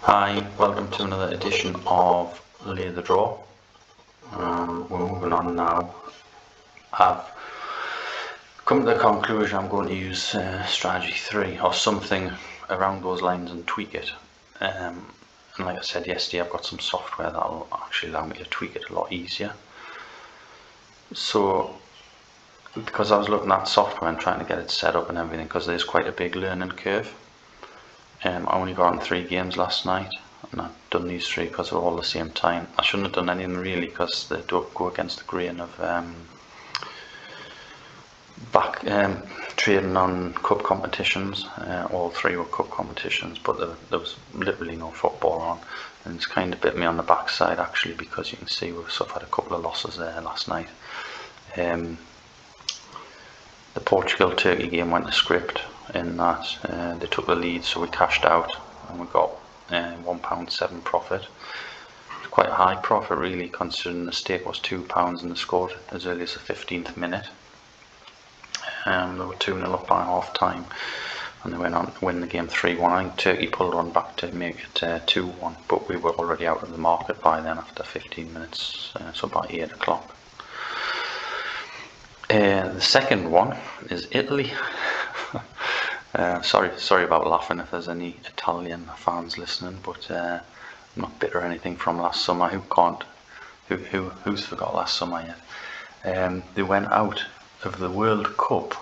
Hi, welcome to another edition of Lay the Draw. We're moving on now. I've come to the conclusion I'm going to use strategy 3 or something around those lines and tweak it. And like I said yesterday, I've got some software that'll actually allow me to tweak it a lot easier. So, because I was looking at software and trying to get it set up and everything, because there's quite a big learning curve. I only got on 3 games last night, and I've done these 3 because they're all the same time. I shouldn't have done anything really because they don't go against the grain of trading on cup competitions. All 3 were cup competitions, but there was literally no football on, and it's kind of bit me on the backside actually, because you can see we've suffered a couple of losses there last night. The Portugal-Turkey game went to script in that they took the lead, so we cashed out and we got £1.7 profit. Quite a high profit really, considering the stake was £2 and they scored as early as the 15th minute. They were 2-0 up by half time and they went on to win the game 3-1. I think Turkey pulled one back to make it 2-1, but we were already out of the market by then after 15 minutes, so by 8 o'clock. The second one is Italy. Sorry about laughing if there's any Italian fans listening, but I'm not bitter or anything from last summer. Who's forgot last summer yet? They went out of the World Cup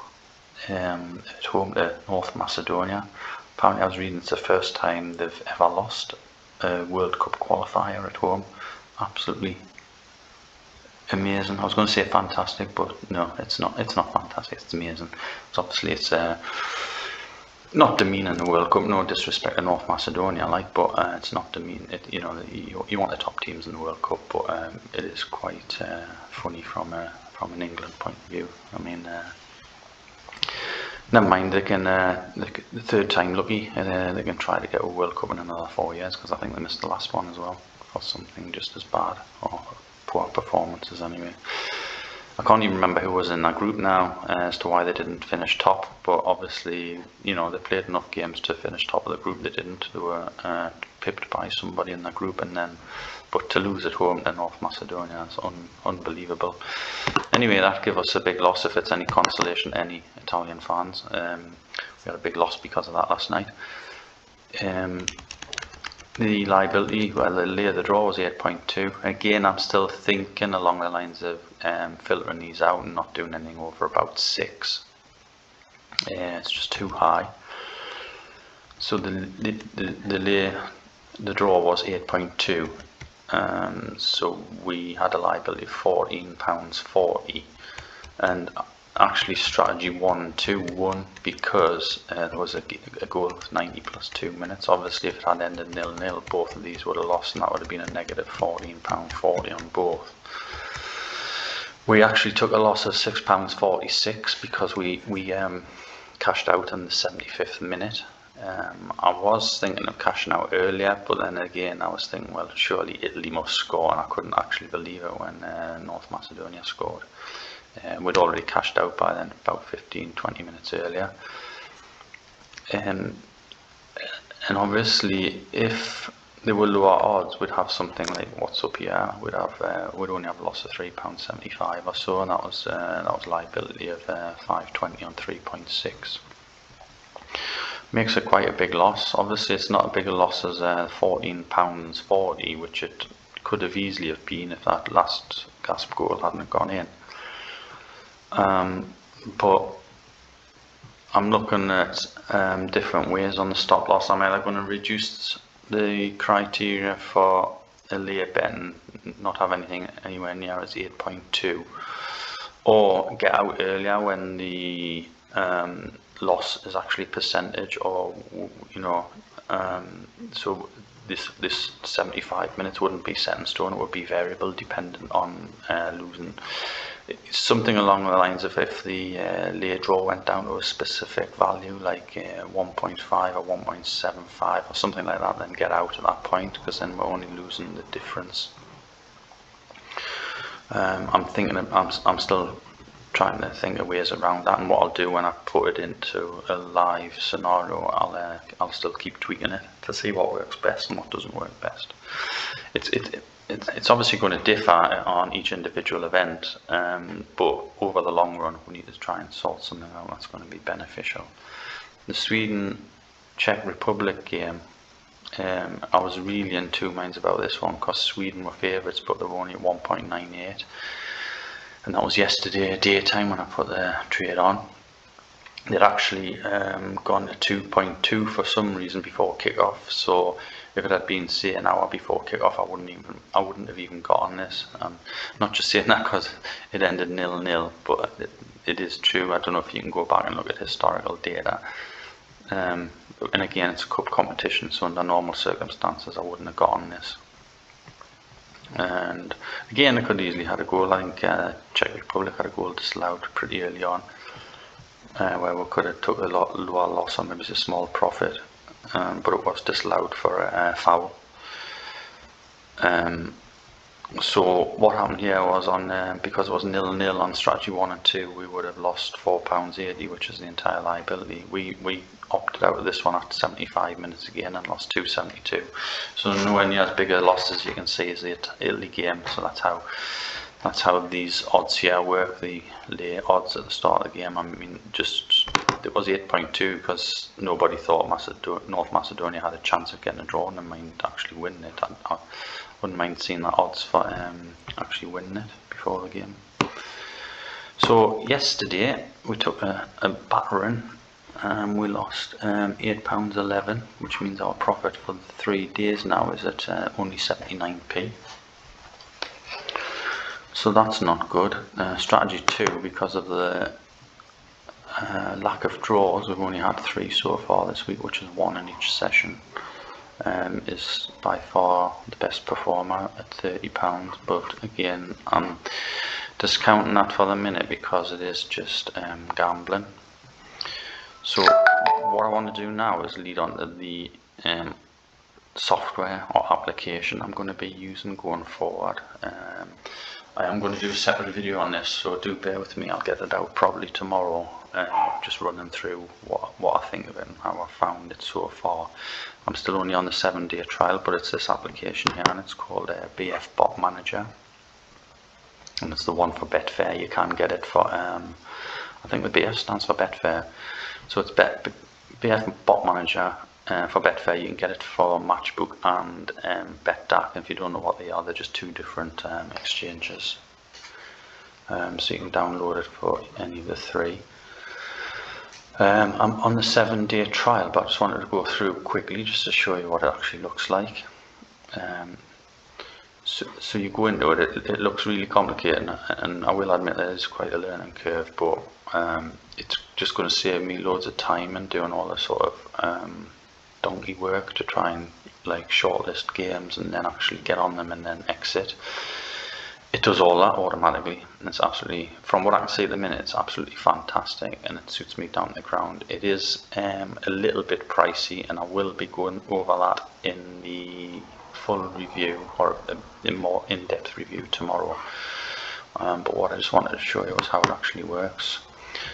at home to North Macedonia. Apparently I was reading it's the first time they've ever lost a World Cup qualifier at home. Absolutely amazing. I was going to say fantastic, but no, it's not fantastic, it's amazing. It's not demeaning the World Cup, no disrespect to North Macedonia, but it's not demeaning. You want the top teams in the World Cup, but it is quite funny from an England point of view. I mean, never mind, they can the third time lucky, they can try to get a World Cup in another 4 years, because I think they missed the last one as well for something just as bad, or poor performances anyway. I can't even remember who was in that group now as to why they didn't finish top, but obviously, they played enough games to finish top of the group. They didn't. They were pipped by somebody in that group, but to lose at home to North Macedonia is unbelievable. Anyway, that gave us a big loss, if it's any consolation to any Italian fans. We had a big loss because of that last night. The liability, well, the lay of the draw was 8.2. Again, I'm still thinking along the lines of filtering these out and not doing anything over about 6. It's just too high. So the draw was 8.2. So we had a liability of £14.40, and actually strategy 1 won because there was a goal of 90 plus 2 minutes. Obviously, if it had ended 0-0, both of these would have lost, and that would have been a negative £14.40 on both. We actually took a loss of £6.46 because we cashed out in the 75th minute. I was thinking of cashing out earlier, but then again I was thinking, well, surely Italy must score, and I couldn't actually believe it when North Macedonia scored. We'd already cashed out by then, about 15-20 minutes earlier. And obviously, if there were lower odds, we'd have something like what's up here. We'd only have a loss of £3.75 or so, and that was liability of 5.20 on 3.6. Makes it quite a big loss. Obviously, it's not a bigger loss as £14.40, which it could have easily have been if that last gasp goal hadn't gone in. But I'm looking at different ways on the stop loss. I'm either going to reduce the criteria for a lay bet and not have anything anywhere near as 8.2, or get out earlier when the loss is actually percentage, or so this 75 minutes wouldn't be set in stone, it would be variable dependent on losing. Something along the lines of if the lay draw went down to a specific value, like 1.5 or 1.75 or something like that, then get out at that point, because then we're only losing the difference. I'm still trying to think of ways around that, and what I'll do when I put it into a live scenario, I'll still keep tweaking it to see what works best and what doesn't work best. It's obviously going to differ on each individual event, but over the long run we need to try and sort something out that's going to be beneficial. The Sweden-Czech Republic game, I was really in two minds about this one because Sweden were favourites, but they were only at 1.98. And that was yesterday daytime when I put the trade on. They'd actually gone to 2.2 for some reason before kickoff. So if it had been, say, an hour before kickoff, I wouldn't have even got on this. Not just saying that because it ended 0-0, but it is true. I don't know if you can go back and look at historical data. And again, it's a cup competition, so under normal circumstances, I wouldn't have got on this. And again, I could easily had a goal. I think Czech Republic had a goal disallowed pretty early on, where we could have took a lot lower loss on maybe a small profit, but it was disallowed for a foul. So what happened here was on because it was 0-0 on strategy 1 and 2, we would have lost £4.80, which is the entire liability. We opted out of this one after 75 minutes again and lost £2.72. So nowhere near as big a loss as you can see as the Italy game. So that's how these odds here work. The odds at the start of the game. I mean, just it was 8.2 because nobody thought North Macedonia had a chance of getting a draw, and they mind actually winning it. I wouldn't mind seeing the odds for actually winning it before the game. So yesterday we took a battering. We lost £8.11, which means our profit for the 3 days now is at only 79p. So that's not good. Strategy 2, because of the lack of draws, we've only had 3 so far this week, which is 1 in each session, is by far the best performer at £30. But again, I'm discounting that for the minute because it is just gambling. So what I want to do now is lead on to the software or application I'm going to be using going forward. I am going to do a separate video on this, so do bear with me. I'll get it out probably tomorrow, just running through what I think of it and how I found it so far. I'm still only on the 7-day trial, but it's this application here, and it's called BF Bot Manager, and it's the one for Betfair. You can get it for I think the BF stands for Betfair. So it's BF Bot Manager for Betfair. You can get it for Matchbook and BetDAC. If you don't know what they are, they're just 2 different exchanges. So you can download it for any of the 3. I'm on the 7-day trial, but I just wanted to go through quickly just to show you what it actually looks like. So you go into it, it looks really complicated, and I will admit there is quite a learning curve, but it's just going to save me loads of time and doing all the sort of donkey work to try and like shortlist games and then actually get on them and then exit. It does all that automatically, and it's absolutely, from what I can see at the minute, it's absolutely fantastic, and it suits me down to the ground. It is a little bit pricey, and I will be going over that in the full review, or a more in-depth review tomorrow. But what I just wanted to show you was how it actually works.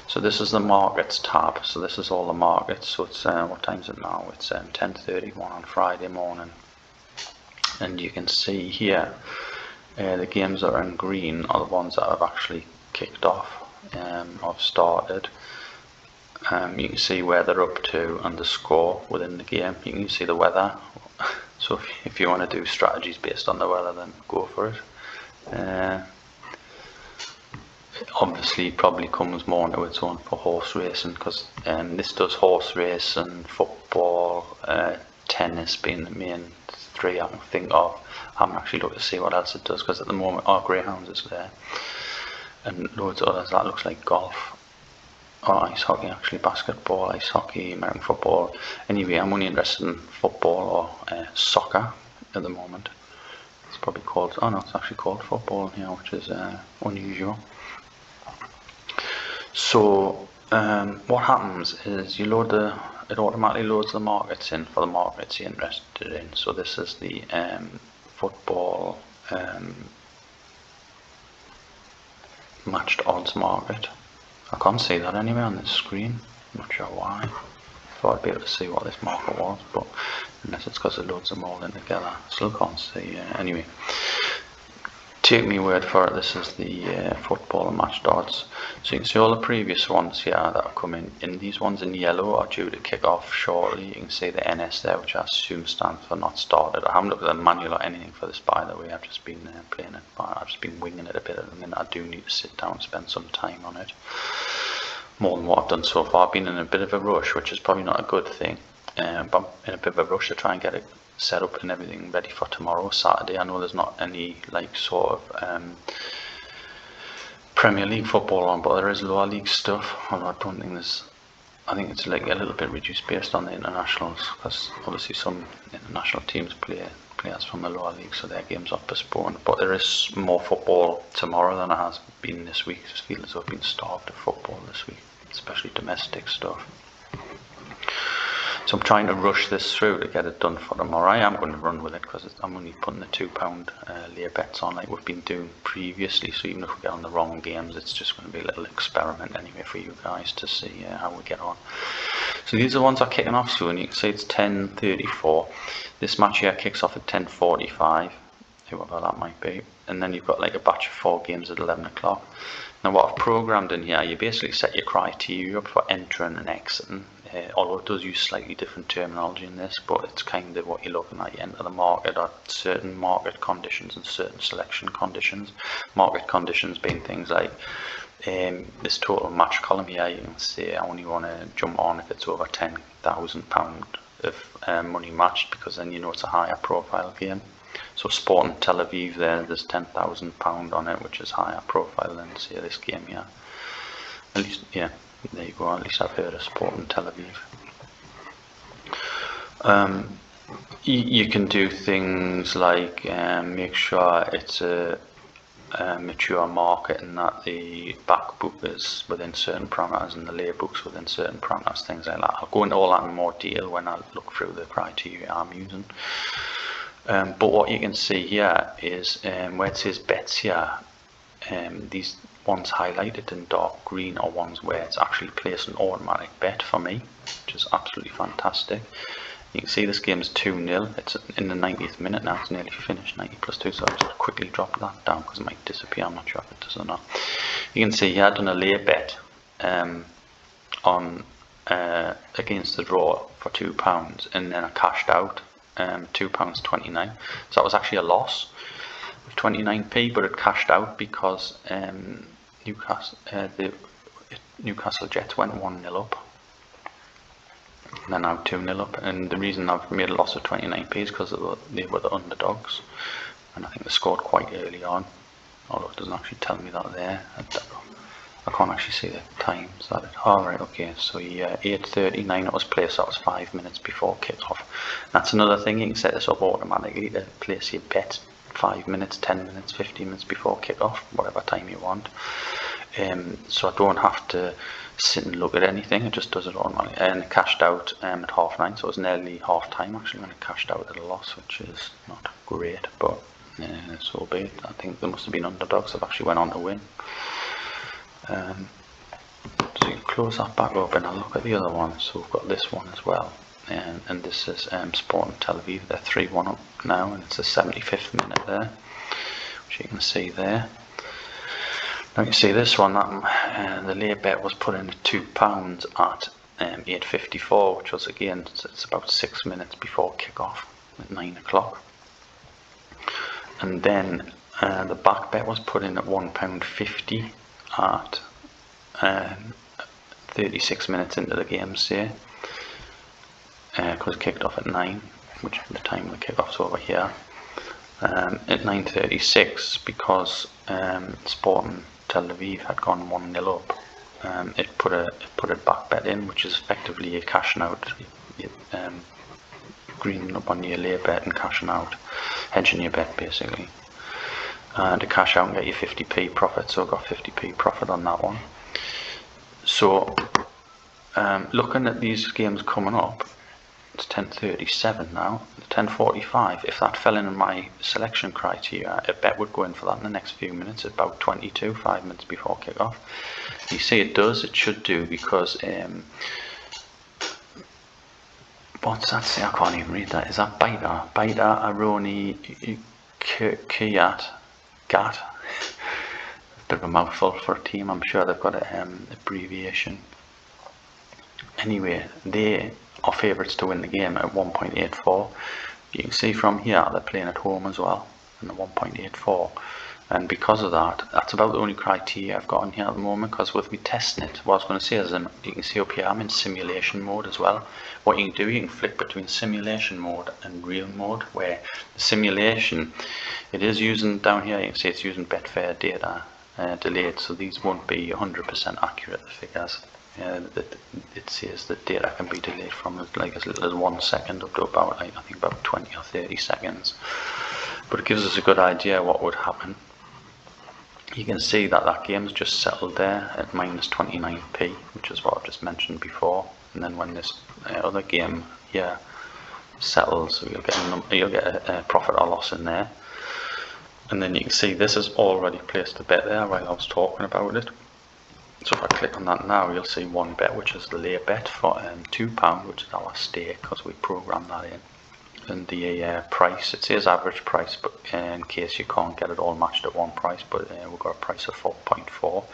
So this is the markets tab. So this is all the markets. So it's what time is it now? It's 10:31 on Friday morning, and you can see here the games that are in green are the ones that have actually kicked off, or started. You can see where they're up to and the score within the game. You can see the weather. So if you want to do strategies based on the weather, then go for it. Obviously probably comes more into its own for horse racing, because this does horse racing, football, tennis being the main 3 I can think of. I haven't actually looked to see what else it does, because at the moment our greyhounds is there, and loads of others. That looks like golf, or ice hockey, actually basketball, ice hockey, American football. Anyway, I'm only interested in football or soccer at the moment. It's probably called, oh no, it's actually called football here, which is unusual. So what happens is you load it automatically loads the markets in for the markets you're interested in. So this is the football matched odds market. I can't see that anywhere on this screen. Not sure why. Thought I'd be able to see what this market was, but unless it's because it loads them all in together, still can't see. Anyway, take me word for it, this is the football and matched odds. So you can see all the previous ones here that have come in. These ones in yellow are due to kick off shortly. You can see the NS there, which I assume stands for not started. I haven't looked at the manual or anything for this, by the way. I've just been playing it. I've just been winging it a bit at the minute. I do need to sit down and spend some time on it. More than what I've done so far. I've been in a bit of a rush, which is probably not a good thing. But I'm in a bit of a rush to try and get it set up and everything ready for tomorrow, Saturday. I know there's not any like sort of Premier League football on, but there is lower league stuff. Although I don't think there's, I think it's like a little bit reduced based on the internationals, because obviously some international teams play players from the lower league, so their games are postponed. But there is more football tomorrow than there has been this week. I just feel as though I've been starved of football this week, especially domestic stuff. So I'm trying to rush this through to get it done for tomorrow. I am going to run with it because I'm only putting the £2 layer bets on like we've been doing previously. So even if we get on the wrong games, it's just going to be a little experiment anyway for you guys to see how we get on. So these are the ones that are kicking off soon. You can see it's 10:34. This match here kicks off at 10:45, whoever that might be. And then you've got like a batch of 4 games at 11 o'clock. Now what I've programmed in here, you basically set your criteria up for entering and exiting. Although it does use slightly different terminology in this, but it's kind of what you're looking at. You enter the market at certain market conditions and certain selection conditions. Market conditions being things like this total match column here. You can see I only want to jump on if it's over £10,000 of money matched, because then you know it's a higher profile game. So Sporting Tel Aviv there's £10,000 on it, which is higher profile than say this game here. At least, yeah. There you go, at least I've heard of Sporting Tel Aviv. You can do things like make sure it's a mature market and that the back book is within certain parameters and the layer book's within certain parameters, things like that. I'll go into all that in more detail when I look through the criteria I'm using. But what you can see here is where it says bets here, these ones highlighted in dark green are ones where it's actually placed an automatic bet for me, which is absolutely fantastic. You can see this game is 2-0. It's in the 90th minute now. It's nearly finished, 90 plus 2. So I'll just quickly drop that down because it might disappear. I'm not sure if it does or not. You can see here I've done a layer bet on against the draw for £2, and then I cashed out £2.29. So that was actually a loss of 29p, but it cashed out because Newcastle Jets went 1-0 up. They're now 2-0 up, and the reason I've made a loss of 29p is because they were the underdogs, and I think they scored quite early on, although it doesn't actually tell me that there. I can't actually see the times. Alright, okay, so yeah, 8:39 it was placed, that was 5 minutes before kick-off. That's another thing, you can set this up automatically to place your bet 5 minutes, 10 minutes, 15 minutes before kick-off, whatever time you want. So I don't have to sit and look at anything, it just does it automatically. And it cashed out at 9:30, so it was nearly half time actually when it cashed out at a loss, which is not great, but so be it. I think there must have been underdogs that actually went on to win. So you close that back up and I'll look at the other ones. So we've got this one as well, and this is Sporting Tel Aviv. They're 3-1 up now, and it's the 75th minute there, which you can see there. Now you can see this one, that the layer bet was put in at £2 at 8:54, which was again, it's about 6 minutes before kick-off at 9 o'clock. And then the back bet was put in at £1.50 at 36 minutes into the game, say, because it kicked off at 9, which the time of the kick-off's over here. At 9:36, because Sporting Tel Aviv had gone 1-0 up, it put a back bet in, which is effectively you're cashing out, greening up on your layer bet and cashing out, hedging your bet basically. To cash out and get your 50p profit, so I got 50p profit on that one. So looking at these games coming up, It's 10:37 now. 10:45. If that fell in my selection criteria, a bet would go in for that in the next few minutes, about 22, 5 minutes before kickoff. You see it does, it should do, because what's that say? I can't even read that. Is that Baita Aroni Kiat Gat? Bit of a mouthful for a team. I'm sure they've got an abbreviation. Anyway, they are favourites to win the game at 1.84. You can see from here they're playing at home as well, and the 1.84. And because of that, that's about the only criteria I've got in here at the moment, because with me testing it, what I was going to say is, you can see up here I'm in simulation mode as well. What you can do, you can flick between simulation mode and real mode, where the simulation, it is using, down here you can see it's using Betfair data delayed, so these won't be 100% accurate, the figures. It says that data can be delayed from as little as 1 second up to about, I think, about 20 or 30 seconds. But it gives us a good idea what would happen. You can see that that game's just settled there at minus 29p, which is what I've just mentioned before. And then when this other game here settles, you'll get a profit or loss in there. And then you can see this has already placed a bet there while I was talking about it. So if I click on that now, you'll see one bet, which is the lay bet for £2, which is our stake, because we programmed that in. And the price, it says average price, but in case you can't get it all matched at one price, but we've got a price of 4.4.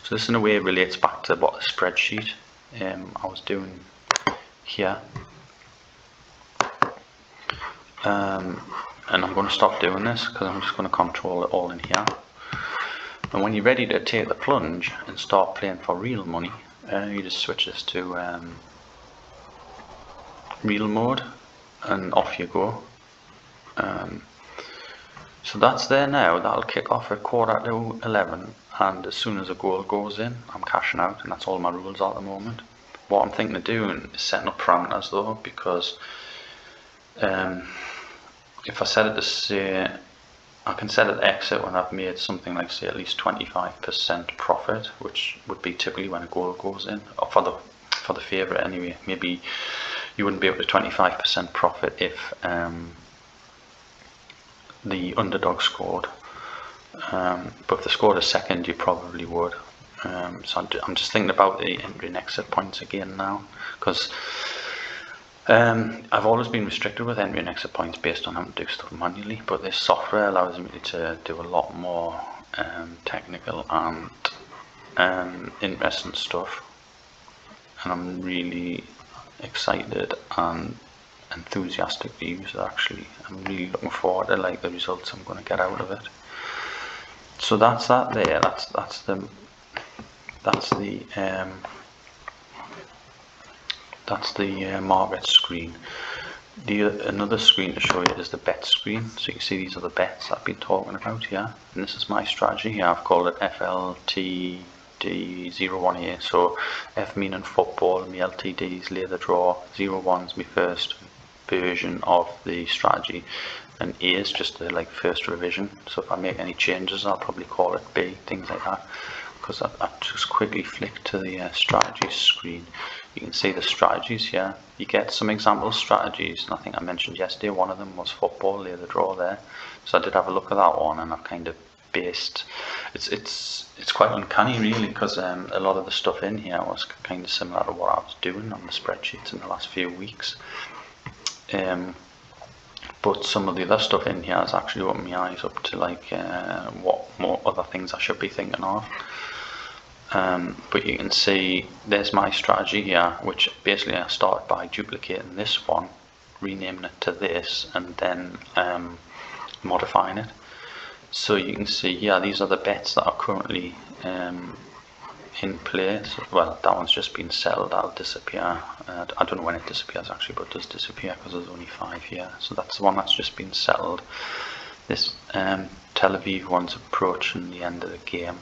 So this in a way relates back to what the spreadsheet I was doing here. And I'm going to stop doing this because I'm just going to control it all in here. And when you're ready to take the plunge and start playing for real money, you just switch this to real mode, and off you go. So that's there now. That'll kick off at 11:15, and as soon as a goal goes in, I'm cashing out, and that's all my rules are at the moment. What I'm thinking of doing is setting up parameters though, because if I set it to say, I can set it to exit when I've made something like, say, at least 25% profit, which would be typically when a goal goes in, or for the favourite anyway. Maybe you wouldn't be able to 25% profit if the underdog scored, but if they scored a second, you probably would. So I'm just thinking about the entry and exit points again now, because I've always been restricted with entry and exit points based on having to do stuff manually, but this software allows me to do a lot more technical and interesting stuff, and I'm really excited and enthusiastic to use it. Actually, I'm really looking forward to the results I'm going to get out of it. So that's that there. That's the market screen. Another screen to show you is the bet screen. So you can see these are the bets I've been talking about here, and this is my strategy here. I've called it FLTD01A. So F meaning football, my LTDs lay the draw, 01's my first version of the strategy, and A is just the first revision. So if I make any changes, I'll probably call it B, things like that. Because I just quickly flick to the strategies screen. You can see the strategies here. You get some example strategies, and I think I mentioned yesterday one of them was football, lay the draw there. So I did have a look at that one, and I've kind of based. It's quite uncanny really, because a lot of the stuff in here was kind of similar to what I was doing on the spreadsheets in the last few weeks. But some of the other stuff in here has actually opened my eyes up to what more other things I should be thinking of. But you can see there's my strategy here, which basically I started by duplicating this one, renaming it to this, and then modifying it. So you can see here, these are the bets that are currently in place. Well, that one's just been settled, that'll disappear. I don't know when it disappears actually, but it does disappear because there's only 5 here. So that's the one that's just been settled. This Tel Aviv one's approaching the end of the game.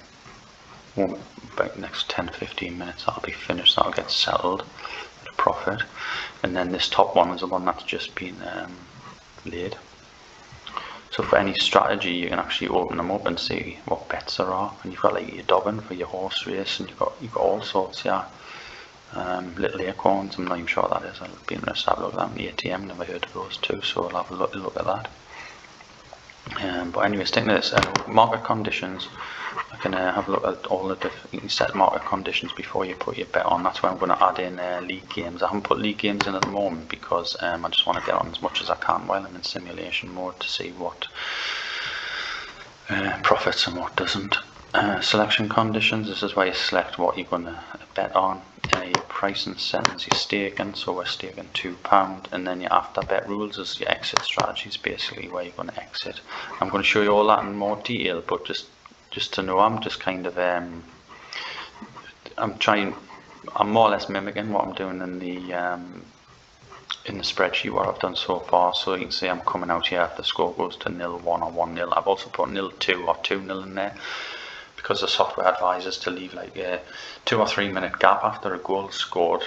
About the next 10-15 minutes that'll be finished, that'll get settled at a profit. And then this top one is the one that's just been laid. So for any strategy, you can actually open them up and see what bets there are. And you've got your dobbin for your horse race, and you've got all sorts here. Little acorns, I'm not even sure what that is. I'll be interested to have a look at that on the ATM, never heard of those two, so I'll have a look at that. But anyway, sticking to this, market conditions, I can have a look at all of the set market conditions before you put your bet on. That's where I'm going to add in league games. I haven't put league games in at the moment because I just want to get on as much as I can while I'm in simulation mode to see what profits and what doesn't. Selection conditions, this is where you select what you're going to bet on. Your price and settings, your staking, so we're staking £2, and then your after bet rules is your exit strategies, basically where you're going to exit. I'm going to show you all that in more detail, but just to know, I'm just kind of I'm more or less mimicking what I'm doing in the spreadsheet, what I've done so far. So you can see I'm coming out here if the score goes to 0-1 or 1-0. I've also put 0-2 or 2-0 in there, because the software advises to leave like a 2 or 3 minute gap after a goal is scored,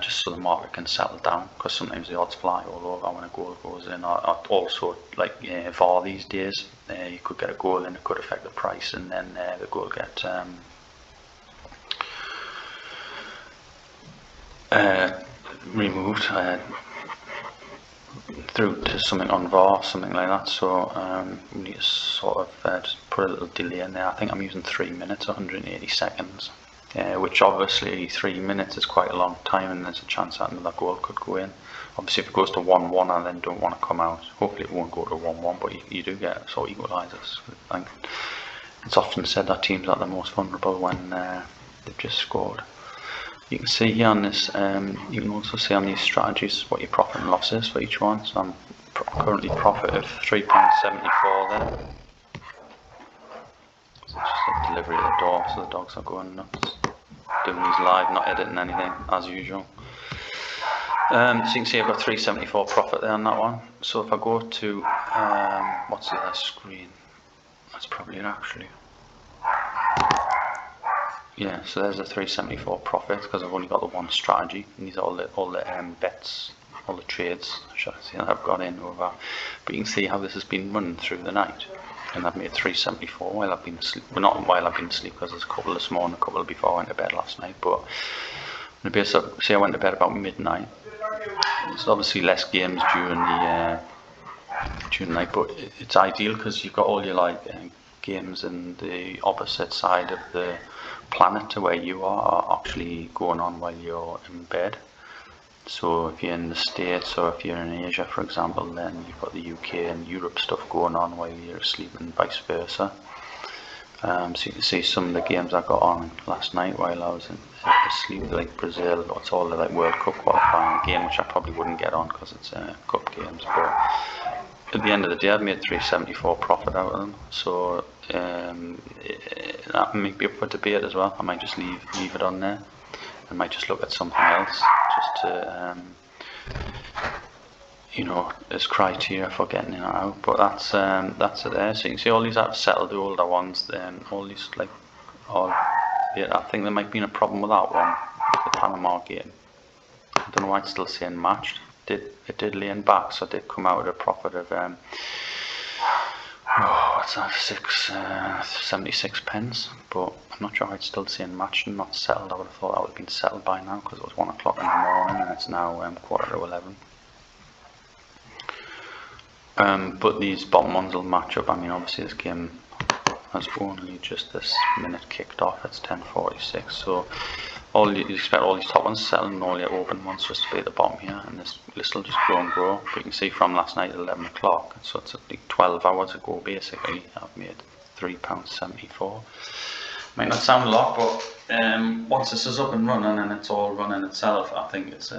just so the market can settle down, because sometimes the odds fly all over when a goal goes in. Or also, like VAR these days, you could get a goal and it could affect the price, and then the goal get removed through to something on VAR, something like that. So we need to sort of just put a little delay in there. I think I'm using 3 minutes, 180 seconds, which obviously 3 minutes is quite a long time, and there's a chance that another goal could go in. Obviously if it goes to 1-1, I then don't want to come out. Hopefully it won't go to 1-1, but you do get sort of equalisers. It's often said that teams are the most vulnerable when they've just scored. You can see here on this, you can also see on these strategies what your profit and loss is for each one. So I'm currently profit of £3.74 there. So it's just a delivery at the door, so the dogs are going nuts. Doing these live, not editing anything, as usual. So you can see I've got £3.74 profit there on that one. So if I go to, what's the other screen? That's probably it actually. Yeah, so there's a £3.74 profit because I've only got the one strategy. And these are all the bets, all the trades, should I say, that I've got in over. But you can see how this has been running through the night, and I've made £3.74 while I've been asleep. Well, not while I've been asleep, because there's a couple this morning, a couple before I went to bed last night. But see, I went to bed about midnight. There's obviously less games during the night, but it's ideal because you've got all your games in the opposite side of the planet to where you are actually going on while you're in bed. So if you're in the States, or if you're in Asia for example, then you've got the UK and Europe stuff going on while you're asleep, and vice versa. So you can see some of the games I got on last night while I was asleep, like Brazil. It's all the World Cup qualifying game, which I probably wouldn't get on because it's cup games, but at the end of the day I've made £3.74 profit out of them. So that might be up for debate as well. I might just leave it on there. I might just look at something else just to as criteria for getting in or out. But that's it there. So you can see all these I've settled, the older ones. Then all these I think there might be a problem with that one, the Panama game. I don't know why it's still saying matched. It did lean back, so it did come out at a profit of what's that, 76 pence, but I'm not sure why it's still saying matched and not settled. I would have thought that would have been settled by now, because it was 1 o'clock in the morning and it's now 11:15. But these bottom ones will match up. I mean, obviously this game has only just this minute kicked off. It's 10:46, so you expect all these top ones to settle and all your open ones just to be at the bottom here, and this list will just grow and grow. But you can see from last night at 11 o'clock, so it's like 12 hours ago basically, I've made £3.74. Might not sound a lot, but once this is up and running and it's all running itself, I think it's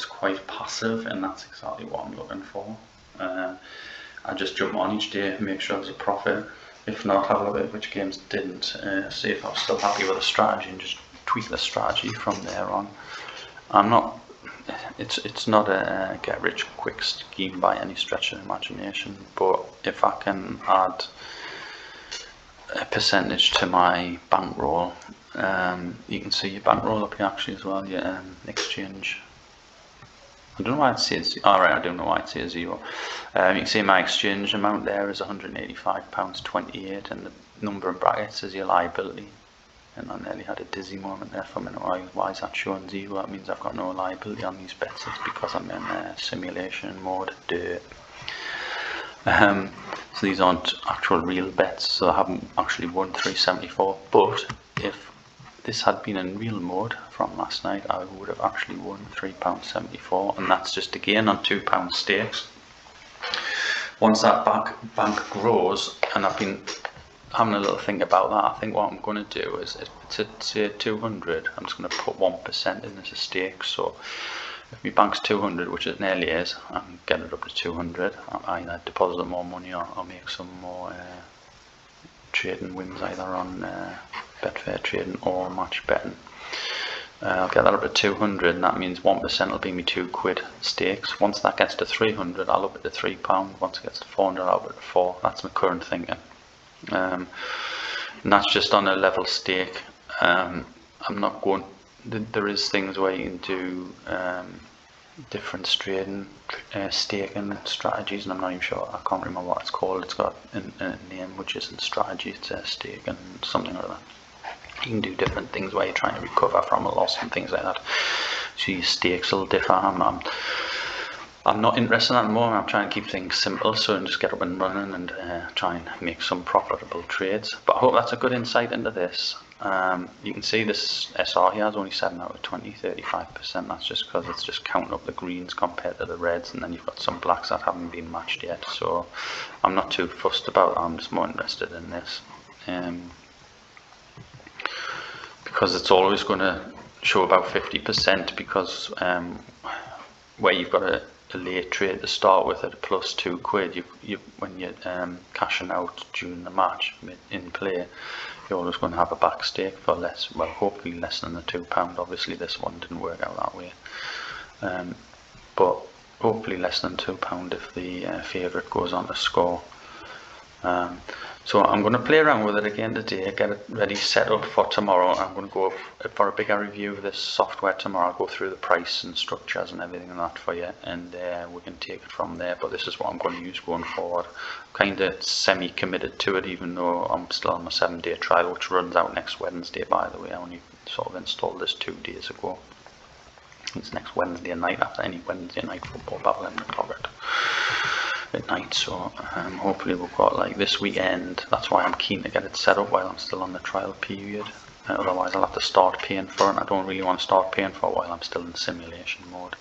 quite passive, and that's exactly what I'm looking for. I just jump on each day, make sure there's a profit. If not, have a look at which games didn't, see if I'm still happy with the strategy, and just tweak the strategy from there on. It's not a get rich quick scheme by any stretch of the imagination, but if I can add a percentage to my bankroll, you can see your bankroll up here actually as well, your exchange. I don't know why it says, alright, I don't know why it says 0. You can see my exchange amount there is £185.28, and the number in brackets is your liability. and I nearly had a dizzy moment there for a minute. Why is that showing 0? That means I've got no liability on these bets. It's because I'm in simulation mode. So these aren't actual real bets, so I haven't actually won 374. But if this had been in real mode from last night, I would have actually won £3.74, and that's just again on £2 stakes. Once that bank grows, and I've been having a little think about that, I think what I'm going to do is to say 200, I'm just going to put 1% in as a stake. So if my bank's 200, which it nearly is, I can get it up to 200. I either deposit more money or I'll make some more trading wins either on Betfair Trading or match betting. I'll get that up to 200, and that means 1% will be me £2 stakes. Once that gets to 300, I'll up it to £3. Once it gets to 400, I'll up it to 4. That's my current thinking. And that's just on a level stake. I'm not going. There is things where you can do different staking strategies, and I'm not even sure. I can't remember what it's called. It's got a name which isn't strategy. It's a stake and something like that. You can do different things where you're trying to recover from a loss and things like that. So your stakes will differ. I'm not interested at the moment. I'm trying to keep things simple, so I just get up and running and try and make some profitable trades. But I hope that's a good insight into this. You can see this SR here is only 7 out of 20, 35%. That's just because it's just counting up the greens compared to the reds, and then you've got some blacks that haven't been matched yet. So I'm not too fussed about it. I'm just more interested in this. Because it's always going to show about 50%, because where you've got a late trade to start with at plus £2, when you're cashing out during the match in play, you're always going to have a back stake for less, well, hopefully less than the £2. Obviously this one didn't work out that way, but hopefully less than £2 if the favourite goes on to score. So I'm going to play around with it again today, get it ready, set up for tomorrow. I'm going to go for a bigger review of this software tomorrow. I'll go through the price and structures and everything like that for you, and we can take it from there. But this is what I'm going to use going forward. Kind of semi-committed to it, even though I'm still on my 7-day trial, which runs out next Wednesday, by the way. I only sort of installed this 2 days ago. It's next Wednesday night, after any Wednesday night football battle in the covered at night. So hopefully we've got like this weekend. That's why I'm keen to get it set up while I'm still on the trial period. Otherwise I'll have to start paying for it, and I don't really want to start paying for it while I'm still in simulation mode.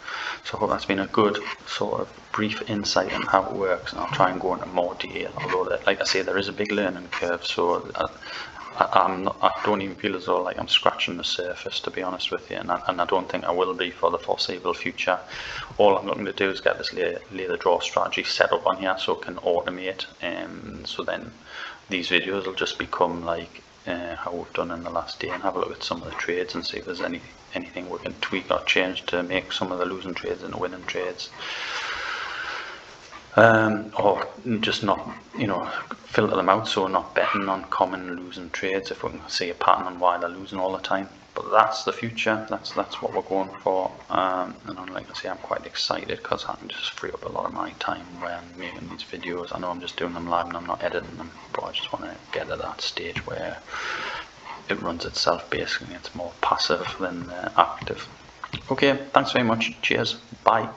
So I hope that's been a good sort of brief insight on how it works, and I'll try and go into more detail, although like I say, there is a big learning curve, so I don't even feel as though like I'm scratching the surface, to be honest with you, and I don't think I will be for the foreseeable future. All I'm looking to do is get this lay the draw strategy set up on here so it can automate, so then these videos will just become like how we've done in the last day, and have a look at some of the trades and see if there's anything we can tweak or change to make some of the losing trades into winning trades. Or just not, filter them out, so we're not betting on common losing trades if we can see a pattern on why they're losing all the time. But that's the future, that's what we're going for, and like I say, I'm quite excited because I can just free up a lot of my time where I'm making these videos. I know I'm just doing them live and I'm not editing them, but I just want to get to that stage where it runs itself basically. It's more passive than active. Okay, thanks very much, cheers, bye.